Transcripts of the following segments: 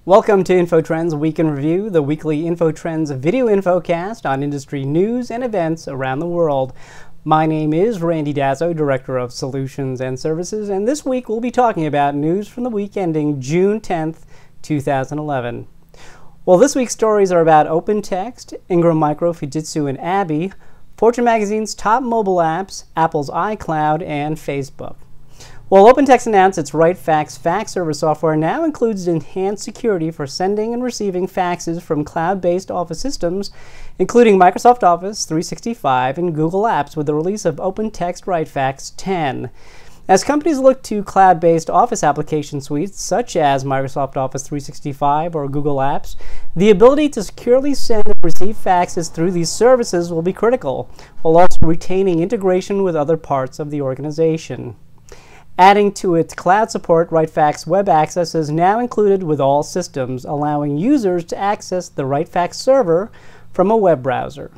Welcome to InfoTrends Week in Review, the weekly InfoTrends video infocast on industry news and events around the world. My name is Randy Dazzo, Director of Solutions and Services, and this week we'll be talking about news from the week ending June 10th, 2011. Well, this week's stories are about OpenText, Ingram Micro, Fujitsu, and Abby, Fortune Magazine's top mobile apps, Apple's iCloud, and Facebook. Well, OpenText announced its WriteFax fax server software now includes enhanced security for sending and receiving faxes from cloud-based office systems, including Microsoft Office 365 and Google Apps with the release of OpenText WriteFax 10. As companies look to cloud-based Office application suites such as Microsoft Office 365 or Google Apps, the ability to securely send and receive faxes through these services will be critical, while also retaining integration with other parts of the organization. Adding to its cloud support, WriteFax Web Access is now included with all systems, allowing users to access the WriteFax server from a web browser.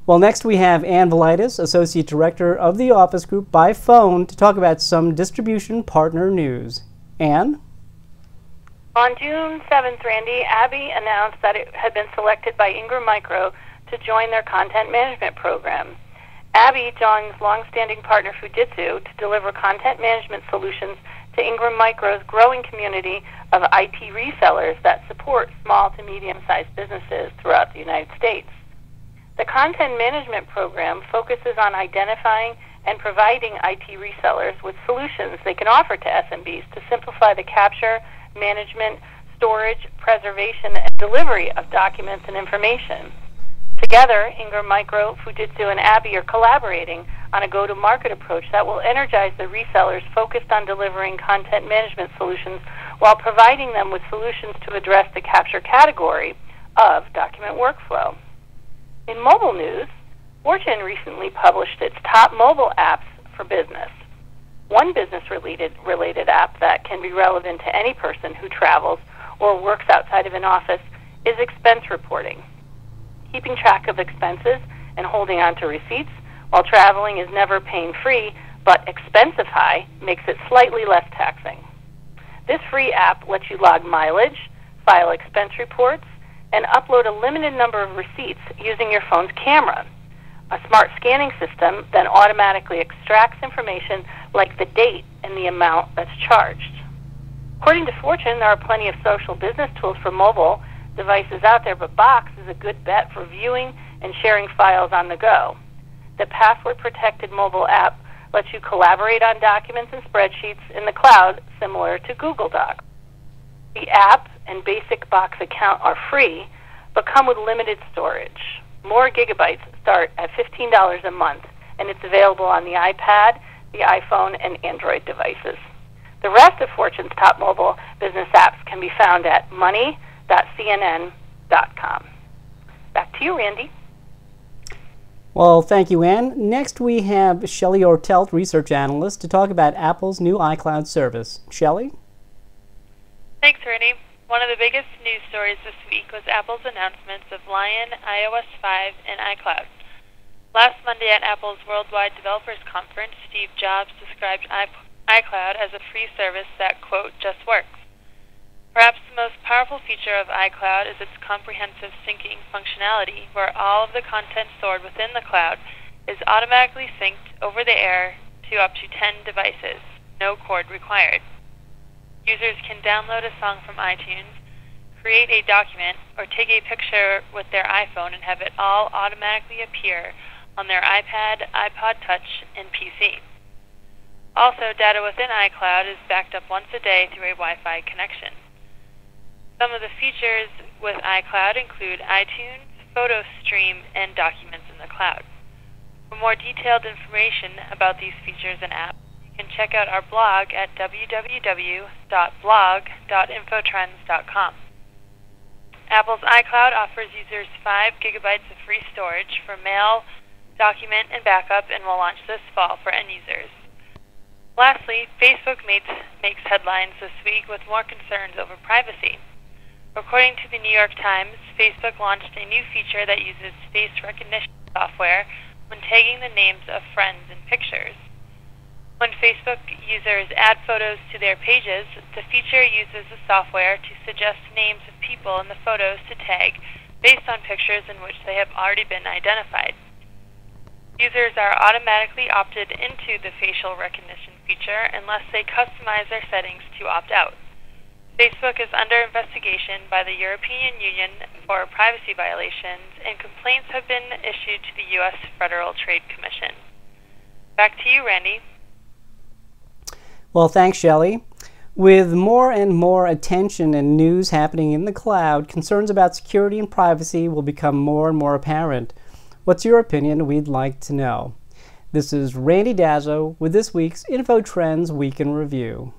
Well, next we have Ann Velitis, Associate Director of the Office Group, by phone to talk about some distribution partner news. Ann? On June 7th, Randy, Abby announced that it had been selected by Ingram Micro to join their content management program. Abby joins longstanding partner Fujitsu to deliver content management solutions to Ingram Micro's growing community of IT resellers that support small to medium-sized businesses throughout the United States. The content management program focuses on identifying and providing IT resellers with solutions they can offer to SMBs to simplify the capture, management, storage, preservation, and delivery of documents and information. Together, Ingram Micro, Fujitsu, and Abby are collaborating on a go-to-market approach that will energize the resellers focused on delivering content management solutions while providing them with solutions to address the capture category of document workflow. In mobile news, Fortune recently published its top mobile apps for business. One business-related app that can be relevant to any person who travels or works outside of an office is expense reporting. Keeping track of expenses and holding on to receipts while traveling is never pain-free, but Expensify makes it slightly less taxing. This free app lets you log mileage, file expense reports, and upload a limited number of receipts using your phone's camera. A smart scanning system then automatically extracts information like the date and the amount that's charged. According to Fortune, there are plenty of social business tools for mobile devices out there, but Box is a good bet for viewing and sharing files on the go. The password-protected mobile app lets you collaborate on documents and spreadsheets in the cloud, similar to Google Docs. The app and basic Box account are free, but come with limited storage. More gigabytes start at $15 a month, and it's available on the iPad, the iPhone, and Android devices. The rest of Fortune's top mobile business apps can be found at money.cnn.com. Back to you, Randy. Well, thank you, Ann. Next we have Shelley Ortelt, Research Analyst, to talk about Apple's new iCloud service. Shelley? Thanks, Randy. One of the biggest news stories this week was Apple's announcements of Lion, iOS 5, and iCloud. Last Monday at Apple's Worldwide Developers Conference, Steve Jobs described iCloud as a free service that, quote, just works. Perhaps the most powerful feature of iCloud is its comprehensive syncing functionality, where all of the content stored within the cloud is automatically synced over the air to up to 10 devices, no cord required. Users can download a song from iTunes, create a document, or take a picture with their iPhone and have it all automatically appear on their iPad, iPod Touch, and PC. Also, data within iCloud is backed up once a day through a Wi-Fi connection. Some of the features with iCloud include iTunes, Photo Stream, and Documents in the Cloud. For more detailed information about these features and apps, you can check out our blog at www.blog.infotrends.com. Apple's iCloud offers users 5 gigabytes of free storage for mail, document, and backup, and will launch this fall for end users. Lastly, Facebook makes headlines this week with more concerns over privacy. According to the New York Times, Facebook launched a new feature that uses face recognition software when tagging the names of friends in pictures. When Facebook users add photos to their pages, the feature uses the software to suggest names of people in the photos to tag based on pictures in which they have already been identified. Users are automatically opted into the facial recognition feature unless they customize their settings to opt out. Facebook is under investigation by the European Union for privacy violations, and complaints have been issued to the U.S. Federal Trade Commission. Back to you, Randy. Well, thanks, Shelley. With more and more attention and news happening in the cloud, concerns about security and privacy will become more and more apparent. What's your opinion? We'd like to know. This is Randy Dazzo with this week's InfoTrends Week in Review.